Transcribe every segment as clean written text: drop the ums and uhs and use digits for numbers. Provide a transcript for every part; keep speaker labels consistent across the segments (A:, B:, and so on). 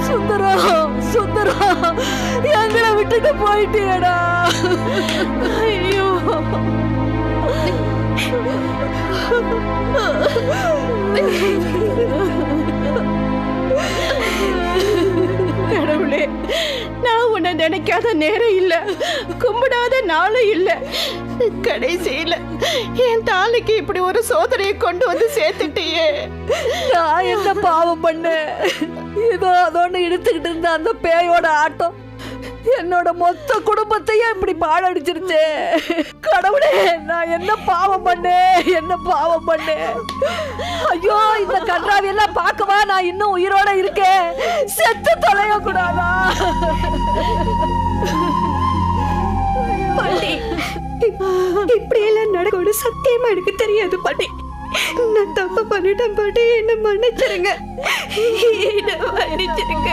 A: சுந்தரம் சுந்தரம் எங்களை விட்டுட்டு போயிட்டியடா. ஐயோ
B: கடவுளே, நான் உன்னை நினைக்காத நேரம் இல்ல, கும்பிடாத நாளும் இல்ல. கடைசியில என் தாலிக்கு இப்படி ஒரு சோதனையை கொண்டு வந்து சேர்த்துட்டியே.
A: நான் என்ன பாவம் பண்ணேன்? இதோ அதோன்னு இழுத்துக்கிட்டு இருந்த அந்த பேயோட ஆட்டம் என்னோட மொத்த குடும்பத்தையும் இப்படி பாழடிச்சிருச்சு. கடவுளே, நான் என்ன பாவம் பண்ணேன்? என்ன பாவம் பண்ணேன்? ஐயோ, இந்த கன்றாவி எல்லாம் பார்க்கவா நான் இன்னும் உயிரோட இருக்கேன்? செத்து தொலைய கூடாதா?
B: பாட்டி, இப்படி எல்லாம் நடக்கும் சத்தியமா எனக்கு தெரியாது பாட்டி. நான் தப்பு பண்ணிட்டேன் பாட்டி, என்ன மன்னிச்சிருங்க, என்ன மன்னிச்சிருங்க.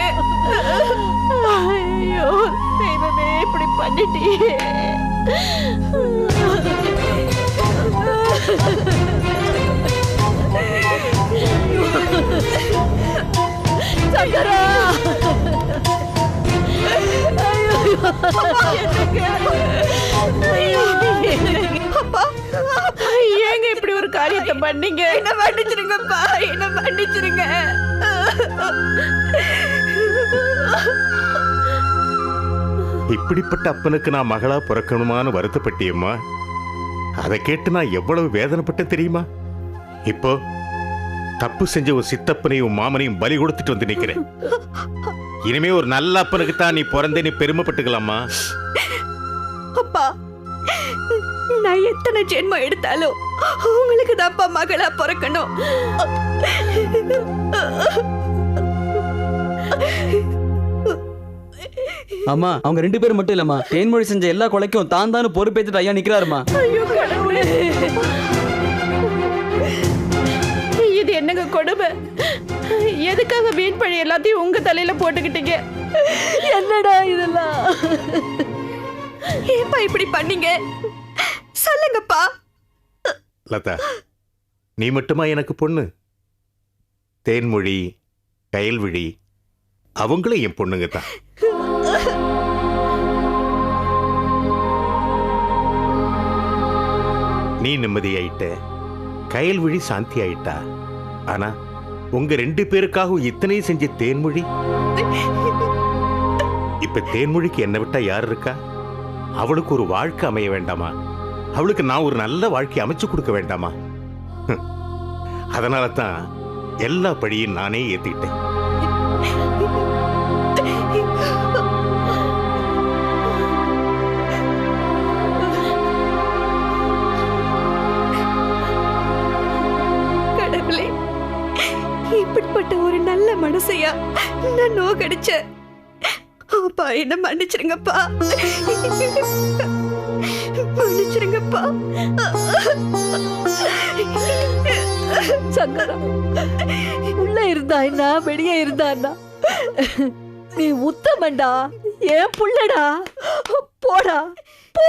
B: ஐயோ தெய்வமே, இப்படி பண்ணிட்டியே.
A: சங்கரா,
B: அப்பா, ஏங்க இப்படி ஒரு காரியத்தை பண்ணீங்க? என்ன மன்னிச்சிருங்கப்பா, என்ன மன்னிச்சிருங்க.
C: இப்படிப்பட்ட அப்பனுக்கு நான் மகளா பிறக்கணுமான்னு வருத்தப்பட்டியம்மா. அதை கேட்டு நான் எவ்வளவு வேதனைப்பட்ட தெரியுமா? இப்போ தப்பு செஞ்ச ஒரு சித்தப்பனையும் மாமனையும் பலி கொடுத்துட்டு வந்து நிக்கிறேன். இனிமே ஒரு நல்ல அப்பனுக்கு தான் நீ பிறந்தே நீ பெருமைப்பட்டுக்கலாமா?
B: அப்பா, நான் எத்தனை ஜென்மம் எடுத்தாலும் உங்களுக்கு தான்ப்பா மகளா பிறக்கணும்.
D: அம்மா, அவங்க 2 பேரும் மட்டும் இல்லம்மா, தேன்மொழி செஞ்ச எல்லா கொலைக்கும் தான் தானு பொறுப்பேற்றுட்டு ஐயா நிக்கிறாருமா.
B: ஐயோ கடவுளே, இது என்னங்க கொடுமை? எதுக்காக வீண் பழி எல்லாத்தையும் உங்க தலையில போட்டுக்கிட்டீங்க?
A: என்னடா இதெல்லாம்?
B: ஏப்பா இப்படி பண்ணீங்க? சொல்லுங்கப்பா.
C: லதா, நீ மட்டுமா எனக்கு பொண்ணு? தேன்மொழி, கயல்விழி அவங்களும் என் பொண்ணுங்க தான். நீ நிம்மதியாயிட்ட, கயல்விழி சாந்தி ஆயிட்டா. ஆனா உங்க 2 பேருக்காகவும் இத்தனையும் செஞ்ச தேன்மொழி, இப்ப தேன்மொழிக்கு என்ன விட்டா யார் இருக்கா? அவளுக்கு ஒரு வாழ்க்கை அமைய வேண்டாமா? அவளுக்கு நான் ஒரு நல்ல வாழ்க்கை அமைச்சு கொடுக்க வேண்டாமா? அதனால தான் எல்லா பழியும் நானே ஏத்துக்கிட்டேன்.
B: கடவுளே, இப்படிப்பட்ட ஒரு நல்ல மனசையா நான் நோக்கடிச்சேன். அப்பா, என்ன மன்னிச்சிருங்கப்பா, மன்னிச்சிருங்கப்பா.
A: சங்கரா, உள்ள இருந்தா என்ன, வெளியே இருந்தா என்ன? நீ உத்தமண்டா, ஏன் புள்ளடா. போடா போ.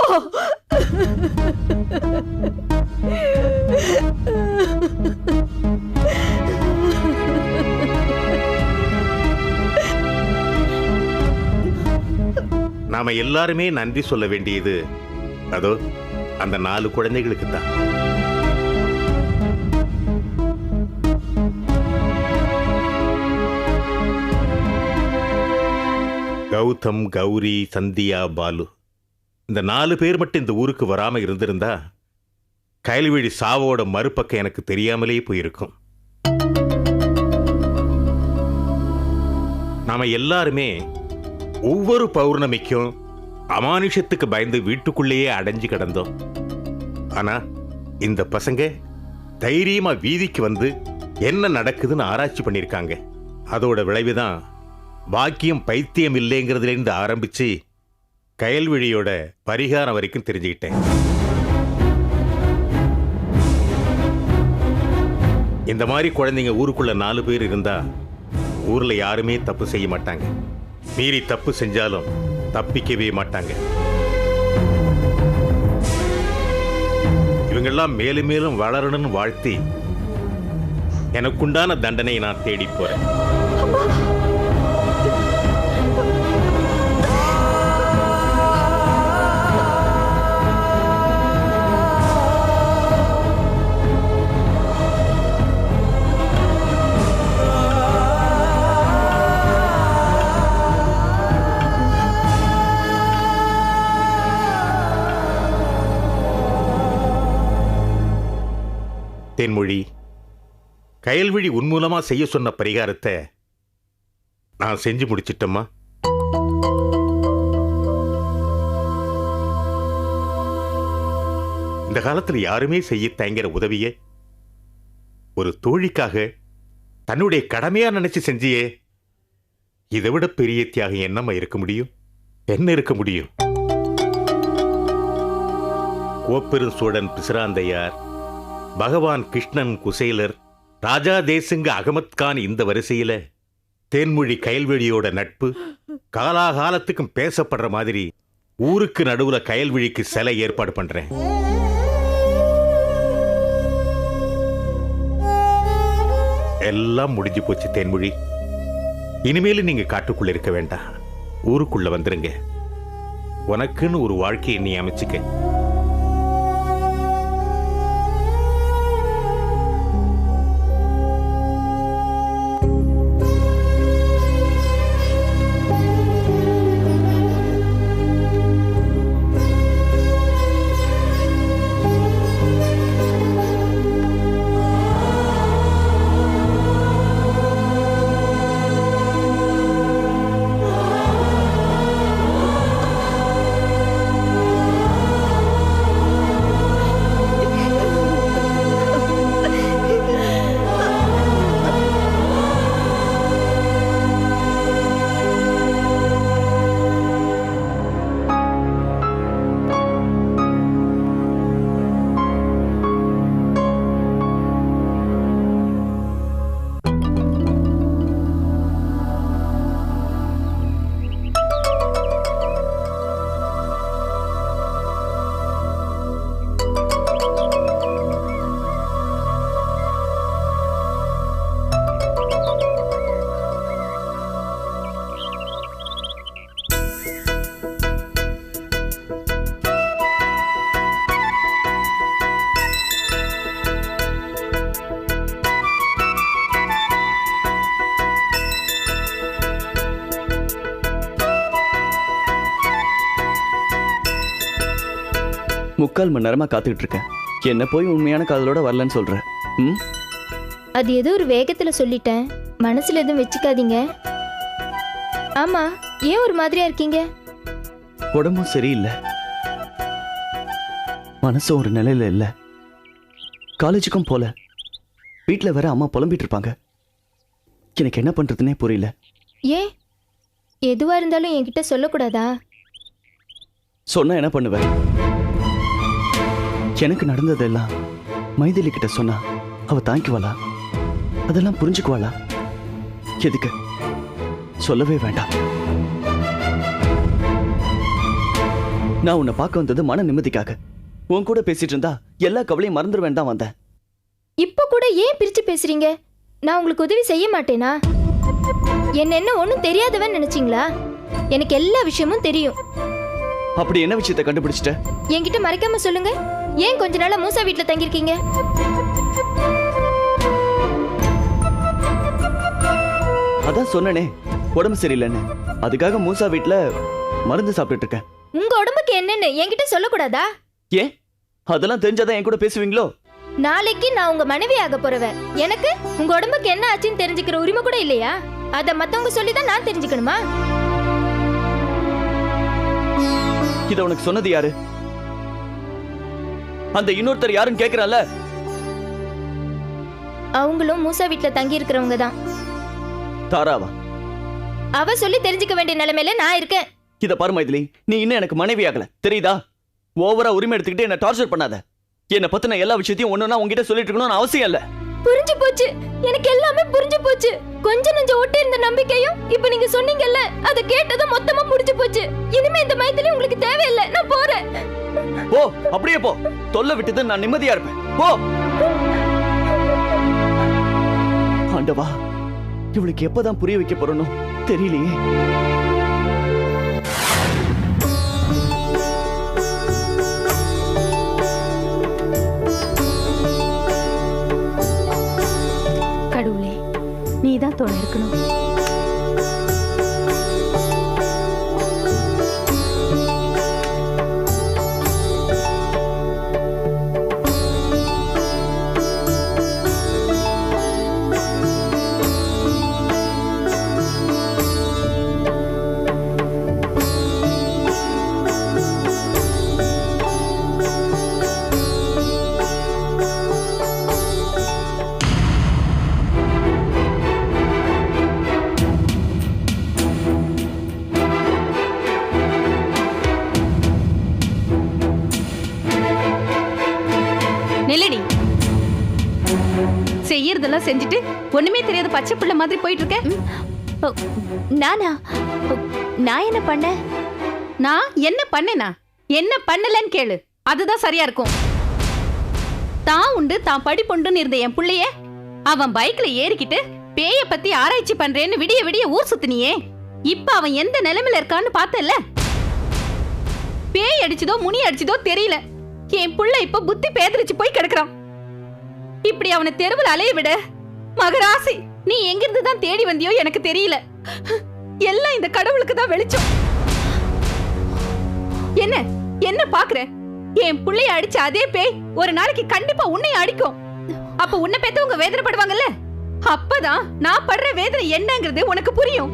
C: நாம எல்லாருமே நன்றி சொல்ல வேண்டியது அதோ அந்த 4 குழந்தைகளுக்கு தான். கௌதம், கௌரி, சந்தியா, பாலு, இந்த 4 பேர் மட்டும் இந்த ஊருக்கு வராம இருந்திருந்தா கயல்விழி சாவோட மறுபக்கம் எனக்கு தெரியாமலே போயிருக்கும். நாம எல்லாருமே ஒவ்வொரு பௌர்ணமிக்கும் அமானுஷத்துக்கு பயந்து வீட்டுக்குள்ளேயே அடைஞ்சு கிடந்தோம். ஆனா இந்த பசங்க தைரியமா வீதிக்கு வந்து என்ன நடக்குதுன்னு ஆராய்ச்சி பண்ணியிருக்காங்க. அதோட விளைவுதான் பாக்கியம் பைத்தியம் இல்லைங்கிறதுல இருந்து ஆரம்பிச்சு கயல்விழியோட பரிகாரம் வரைக்கும் தெரிஞ்சுக்கிட்டேன். இந்த மாதிரி குழந்தைங்க ஊருக்குள்ள 4 பேர் இருந்தா ஊர்ல யாருமே தப்பு செய்ய மாட்டாங்க. மீறி தப்பு செஞ்சாலும் தப்பிக்கவே மாட்டாங்க. இவங்கெல்லாம் மேலும் மேலும் வளரணும்னு வாழ்த்தி எனக்குண்டான தண்டனை நான் தேடி போறேன். தேன்மொழி, கயல்விழி உன் மூலமா செய்ய சொன்ன பரிகாரத்தை நான் செஞ்சு முடிச்சிட்டம்மா. இந்த காலத்துல யாருமே செய்ய தயங்குற உதவியே ஒரு தோழிக்காக தன்னுடைய கடமையா நினைச்சு செஞ்சியே. இதை விட பெரிய தியாகம் என்னம்மா இருக்க முடியும்? என்ன இருக்க முடியும்? கோப்பெரும் சோழன் பிசிராந்தையார், பகவான் கிருஷ்ணன் குசேலர், ராஜா தேசிங்க அகமத் கான், இந்த வரிசையில தேன்மொழி கயல்விழியோட நட்பு காலாகாலத்துக்கும் பேசப்படுற மாதிரி ஊருக்கு நடுவுல கயல்விழிக்கு சிலை ஏற்பாடு பண்றேன். எல்லாம் முடிஞ்சு போச்சு தேன்மொழி. இனிமேல் நீங்க காட்டுக்குள்ள இருக்க வேண்டாம், ஊருக்குள்ள வந்துருங்க. உனக்குன்னு ஒரு வாழ்க்கையை நீ அமைச்சுக்க.
D: முக்கால் மணி நேரமா காத்துக்கிட்டு இருக்கேன். என்ன போய் உண்மையான காதலோட வரலன்னு சொல்ற?
E: அது ஏதோ ஒரு வேகத்துல சொல்லிட்டேன், மனசுல எதுவும் வச்சுக்காதீங்க. ஆமா, ஏன் ஒரு மாதிரியா இருக்கீங்க?
D: உடம்பும் சரியில்லை, மனசும் ஒரு நிலையில இல்ல. காலேஜுக்கும் போல, வீட்டுல வேற அம்மா புலம்பிட்டு இருப்பாங்க. எனக்கு என்ன பண்றதுன்னே புரியல.
E: ஏன் எதுவா இருந்தாலும் என்கிட்ட சொல்லக்கூடாதா?
D: சொன்னா என்ன பண்ணுவேன்? எனக்கு நடந்ததெல்லாம் மைதிலி கிட்ட சொன்னா அவ தாங்கிக்குவாளா? அதெல்லாம் புரிஞ்சுக்குவாளா? எதுக்கு சொல்லவே வேண்டாம். நான் உன்னை பார்க்க வந்தது மன நிம்மதிக்காக. உன் கூட பேசிட்டு இருந்தா எல்லா கவலையும் மறந்துடுவேன் தான் வந்தேன்.
E: இப்ப கூட ஏன் பிரிச்சு பேசுறீங்க? நான் உங்களுக்கு உதவி செய்ய மாட்டேனா? என்ன ஒண்ணும் தெரியாதவன் நினைச்சீங்களா? எனக்கு எல்லா விஷயமும் தெரியும்.
D: அப்படி என்ன விஷயத்தை கண்டுபிடிச்சிட்ட?
E: என்கிட்ட மறைக்காம சொல்லுங்க. ஏன் கொஞ்ச நாளா மூசா வீட்டுல தங்கியிருக்கீங்க?
D: அதான் சொன்னனே உடம்பு சரியில்லைன்னு. அதுக்காக மூசா வீட்டுல மருந்து சாப்பிட்டுட்டு இருக்கேன்.
E: உங்க உடம்புக்கு என்னன்னு என்கிட்ட சொல்லக்கூடாதா?
D: ஏன் அதெல்லாம் தெரிஞ்சாதான் என் கூட பேசுவீங்களோ?
E: நாளைக்கு நான் உங்க மனைவி ஆக போறவன். எனக்கு உங்க உடம்புக்கு என்ன ஆச்சுன்னு தெரிஞ்சுக்கிற உரிமை கூட இல்லையா? அத மத்தவங்க சொல்லிதான் நான் தெரிஞ்சுக்கணுமா?
D: இத உனக்கு சொன்னது யாரு? அந்த இன்னொருத்தர் யாருன்னு கேக்குறான்ல,
E: அவங்களும் மூசா வீட்டுல தங்கி இருக்கிறவங்க தான்.
D: தாராவா?
E: அவ சொல்லி தெரிஞ்சுக்க வேண்டிய நிலைமையில நான் இருக்கேன்.
D: இத பாரு மைதிலி, நீ இன்னும் எனக்கு மனைவி ஆகல, தெரியுதா? ஓவரா உரிமை எடுத்துக்கிட்டு என்ன டார்ச்சர் பண்ணாத. என்ன பத்தின எல்லா விஷயத்தையும் ஒண்ணுன்னா உங்ககிட்ட சொல்லிட்டு இருக்கணும்னு அவசியம் இல்ல.
E: புரிஞ்சு போச்சு, எனக்கு எல்லாமே புரிஞ்சு போச்சு. கொஞ்ச நெஞ்ச ஒட்டி இருந்த நம்பிக்கையும் இப்ப நீங்க சொன்னீங்கல்ல, அத கேட்டதும் மொத்தமா முடிஞ்சு போச்சு. இனிமே இந்த மைத்திலி உங்களுக்கு தேவையில்லை, நான் போறேன்.
D: போ, அப்படியே போ. தொல்லை விட்டது நான் நிம்மதியா இருப்பேன். போ. ஆண்டவா, இவளுக்கு எப்பதான் புரிய வைக்க போறனோ தெரியலையே.
B: கடவுளே, நீதான் துணை இருக்கணும்.
F: நெல்லடி, செய்யறதெல்லாம் செஞ்சுட்டு ஒண்ணுமே தெரியாத பச்சை பிள்ளை மாதிரி போயிட்டு இருக்க.
E: நானா? நான் என்ன பண்ணேன்?
F: நான் என்ன பண்ணேனா? என்ன பண்ணலன்னு கேளு, அதுதான் சரியா இருக்கும். தான் உண்டு தான் படிப்புண்டுன்னு இருந்த என் புள்ளைய அவன் பைக்ல ஏறிக்கிட்டு பேய பத்தி ஆராய்ச்சி பண்றேன்னு விடிய விடிய ஊர் சுத்தினியே. இப்ப அவன் எந்த நிலைமையில இருக்கான்னு பார்த்தல. பேய் அடிச்சதோ முனி அடிச்சதோ தெரியல, என் புள்ள இப்ப புத்தி பேதரிச்சு போய் கிடக்குறான். இப்படி அவனை தெருவில் அலைய விட மகராசி நீ எங்கிருந்து தான் தேடி வந்தியோ எனக்கு தெரியல. எல்லாம் இந்த கடவுளுக்கு தான் வெளிச்சம். என்ன என்ன பாக்குற? என் புள்ளைய அடிச்ச அதே பேய் ஒரு நாளைக்கு கண்டிப்பா உன்னையும் அடிக்கும். அப்ப உன்னை பெத்தவங்க வேதனைப்படுவாங்கல்ல, அப்பதான் நான் படுற வேதனை என்னங்கிறது உனக்கு புரியும்.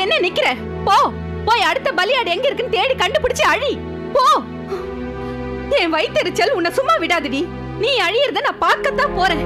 F: என்ன நிக்கிற? போ, போய் அடுத்த பலியாடு எங்க இருக்குன்னு தேடி கண்டுபிடிச்சு அழி. போ. என் வயித்தெரிச்சல் உன்னை சும்மா விடாதுடி. நீ அழியறத நான் பார்க்கத்தான் போறேன்.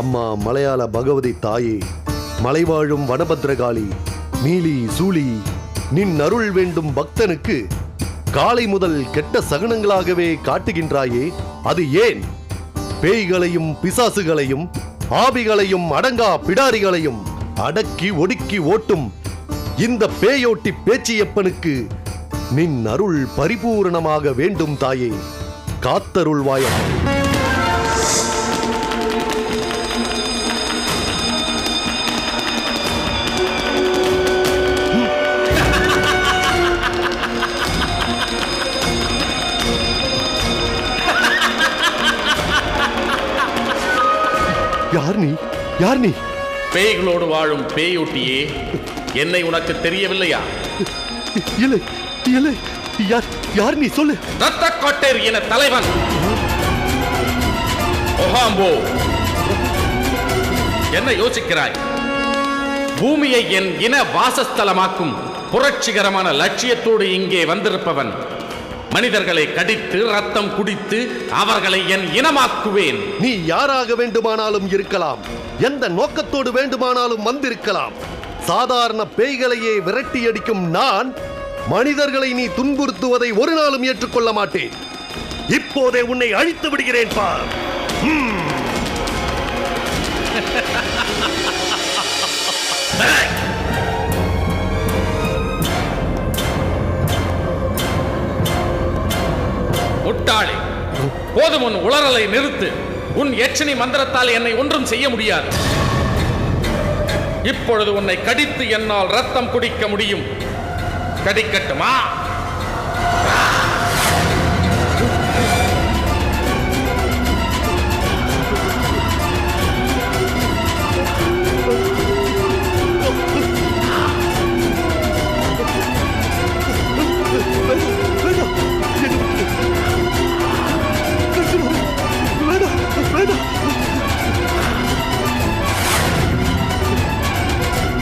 G: அம்மா மலையாள பகவதி தாயே, மலைவாழும் வனபத்ரகாளி, நீலி சூளி, நின் அருள் வேண்டும் பக்தனுக்கு காலை முதல் கெட்ட சகுனங்களாகவே காட்டுகின்றாயே, அது ஏன்? பேய்களையும் பிசாசுகளையும் ஆவிகளையும் அடங்கா பிடாரிகளையும் அடக்கி ஒடுக்கி ஓட்டும் இந்த பேயோட்டி பேச்சியப்பனுக்கு நின் அருள் பரிபூரணமாக வேண்டும் தாயே, காத்தருள்வாயம். யார் நீ? யார் நீ?
H: பேய்களோடு வாழும் பேயூட்டியே, என்னை உனக்கு தெரியவில்லையா?
G: இல்லை இல்லை, யார் யார் நீ? சொல்லு.
H: ரத்த கோட்டேர் என தலைவன் ஒஹாம்போ. என்ன யோசிக்கிறாய்? பூமியை என் இன வாசஸ்தலமாக்கும் புரட்சிகரமான லட்சியத்தோடு இங்கே வந்திருப்பவன். மனிதர்களை கடித்து ரத்தம் குடித்து அவர்களை என் இனமாக்குவேன்.
G: நீ யாராக வேண்டுமானாலும் இருக்கலாம், எந்த நோக்கத்தோடு வேண்டுமானாலும் வந்திருக்கலாம். சாதாரண பேய்களையே விரட்டி அடிக்கும் நான் மனிதர்களை நீ துன்புறுத்துவதை ஒரு நாளும் ஏற்றுக்கொள்ள மாட்டேன். இப்போதே உன்னை அழித்து விடுகிறேன் பார்.
H: முட்டாளே, போதும் உன் உளறலை நிறுத்து. உன் எச்சனி மந்திரத்தால் என்னை ஒன்றும் செய்ய முடியாது. இப்பொழுது உன்னை கடித்து என்னால் ரத்தம் குடிக்க முடியும். கடிக்கட்டுமா?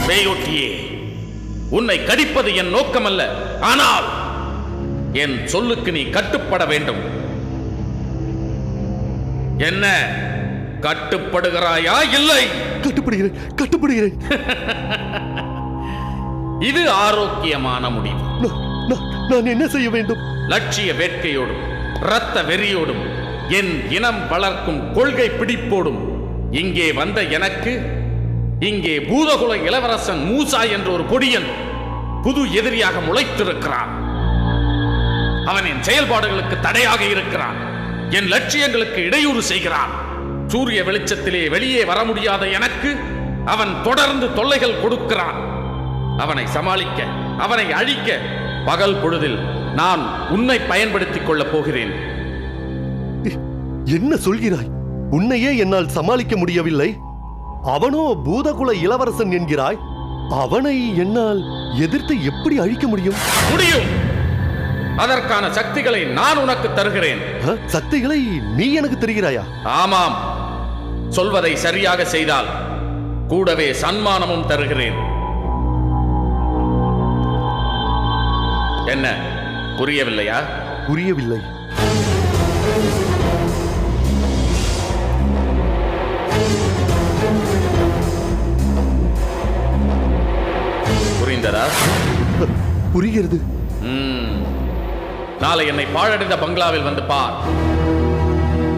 H: பேயோட்டியே, உன்னை கடிப்பது என் நோக்கமல்ல. ஆனால் என் சொல்லுக்கு நீ கட்டுப்பட வேண்டும். என்ன கட்டுப்படுகிறாயா? இல்லை.
G: கட்டுப்படுகிறேன், கட்டுப்படுகிறேன்.
H: இது ஆரோக்கியமான முடிவு.
G: நான் என்ன செய்ய வேண்டும்?
H: லட்சிய வேட்கையோடும் இரத்த வெறியோடும் என் இனம் வளர்க்கும் கொள்கை பிடிப்போடும் இங்கே வந்த எனக்கு இங்கே பூதகுல இளவரசன் மூசா என்ற ஒரு கொடியன் புது எதிரியாக முளைத்திருக்கிறான். அவன் என் செயல்பாடுகளுக்கு தடையாக இருக்கிறான். என் லட்சியங்களுக்கு இடையூறு செய்கிறான். சூரிய வெளிச்சத்திலே வெளியே வர முடியாத எனக்கு அவன் தொடர்ந்து தொல்லைகள் கொடுக்கிறான். அவனை சமாளிக்க, அவனை அழிக்க பகல் பொழுதில் நான் உன்னை பயன்படுத்திக் கொள்ளப் போகிறேன்.
G: என்ன சொல்கிறாய்? உன்னையே என்னால் சமாளிக்க முடியவில்லை. அவனோ பூதகுல இளவரசன் என்கிறாய். அவனை என்னால் எதிர்த்து எப்படி அழிக்க முடியும்?
H: முடியும். அதற்கான சக்திகளை நான் உனக்கு தருகிறேன்.
G: சக்திகளை நீ எனக்கு தருகிறாயா?
H: ஆமாம். சொல்வதை சரியாக செய்தால் கூடவே சன்மானமும் தருகிறேன். என்ன புரியவில்லையா?
G: புரியவில்லை.
H: புரிந்ததா?
G: புரிகிறது.
H: நாளை என்னை பாழடைந்த பங்களாவில் வந்து பார்.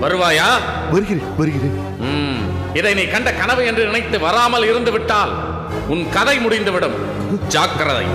H: வருவாயா?
G: வருகிறேன், வருகிறேன்.
H: இதை நீ கண்ட கனவு என்று நினைத்து வராமல் இருந்து விட்டால் உன் கதை முடிந்துவிடும். ஜாக்கிரதை.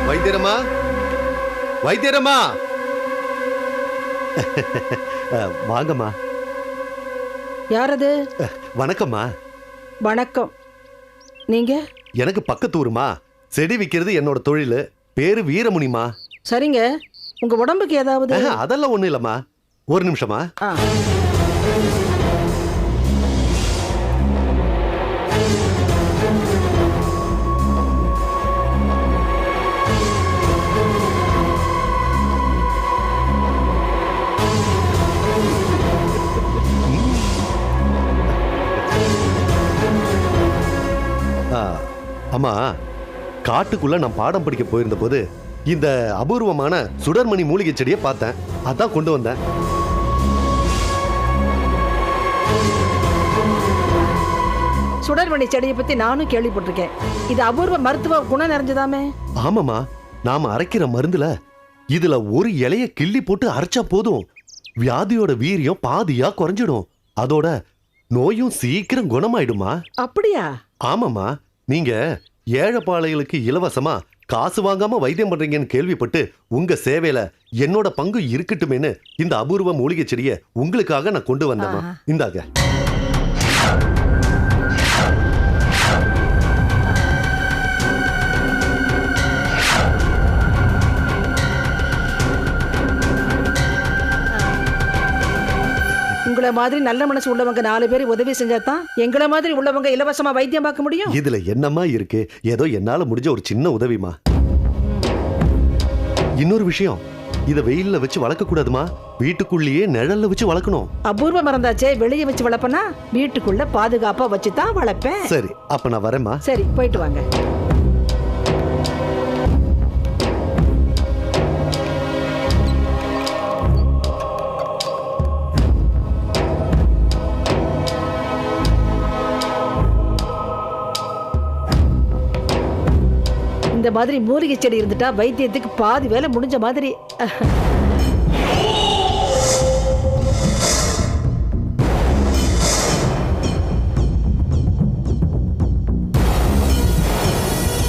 G: வைத்தியரம்மா, வைத்தியரம்மா, வாங்கம்மா.
A: யாரது?
G: வணக்கம்மா.
A: வணக்கம். நீங்க?
G: எனக்கு பக்கத்து ஊருமா. செடி விற்கிறது என்னோட தொழில். பேரு வீரமுனிமா.
A: சரிங்க. உங்க உடம்புக்கு ஏதாவது?
G: அதெல்லாம் ஒண்ணும் இல்லம்மா. ஒரு நிமிஷமா. அம்மா, காட்டுக்குள்ள நான் பாடம் படிக்க போயிருந்த போது இந்த அபூர்வமான சுடர்மணி மூலிகை செடியை பார்த்தேன். அதான் கொண்டு வந்தேன்.
A: சுடர்மணி செடியை பத்தி நானும் கேள்விப்பட்டிருக்கேன். இது அபூர்வ மருத்துவ குணம் நிறைஞ்சதாமே?
G: ஆமாமா. நாம அரைக்கிற மருந்துல இதுல ஒரு இலைய கிள்ளி போட்டு அரைச்சா போதும், வியாதியோட வீரியம் பாதியா குறைஞ்சிடும். அதோட நோயும் சீக்கிரம் குணமாயிடுமா.
A: அப்படியா?
G: ஆமாமா. நீங்க ஏழைப்பாளைகளுக்கு இலவசமா காசு வாங்காம வைத்தியம் பண்றீங்கன்னு கேள்விப்பட்டு உங்க சேவையில என்னோட பங்கு இருக்கட்டுமேன்னு இந்த அபூர்வ மூலிகை செடியை உங்களுக்காக நான் கொண்டு வந்தேம்மா. இந்தாங்க.
A: உங்களை மாதிரி நல்ல மனசு உள்ளவங்க 4 பேர் உதவி செஞ்சாதான் எங்களை மாதிரி உள்ளவங்க இலவசமா வைத்தியம் பார்க்க முடியும்.
G: இதுல என்னமா இருக்கு? ஏதோ என்னால முடிஞ்ச ஒரு சின்ன உதவிமா. இன்னொரு விஷயம், இத வெயில்ல வச்சு வளர்க்க கூடாதுமா. வீட்டுக்குள்ளேயே நிழல்ல வச்சு வளர்க்கணும்.
A: அபூர்வ மறந்தாச்சே, வெளியே வச்சு வளர்ப்பனா? வீட்டுக்குள்ள பாதுகாப்பா வச்சு தான் வளர்ப்பேன்.
G: சரி, அப்ப நான் வரேம்மா.
A: சரி, போயிட்டு வாங்க. இந்த மாதிரி மூலிகை செடி இருந்துட்டா வைத்தியத்துக்கு பாதி வேலை முடிஞ்ச மாதிரி.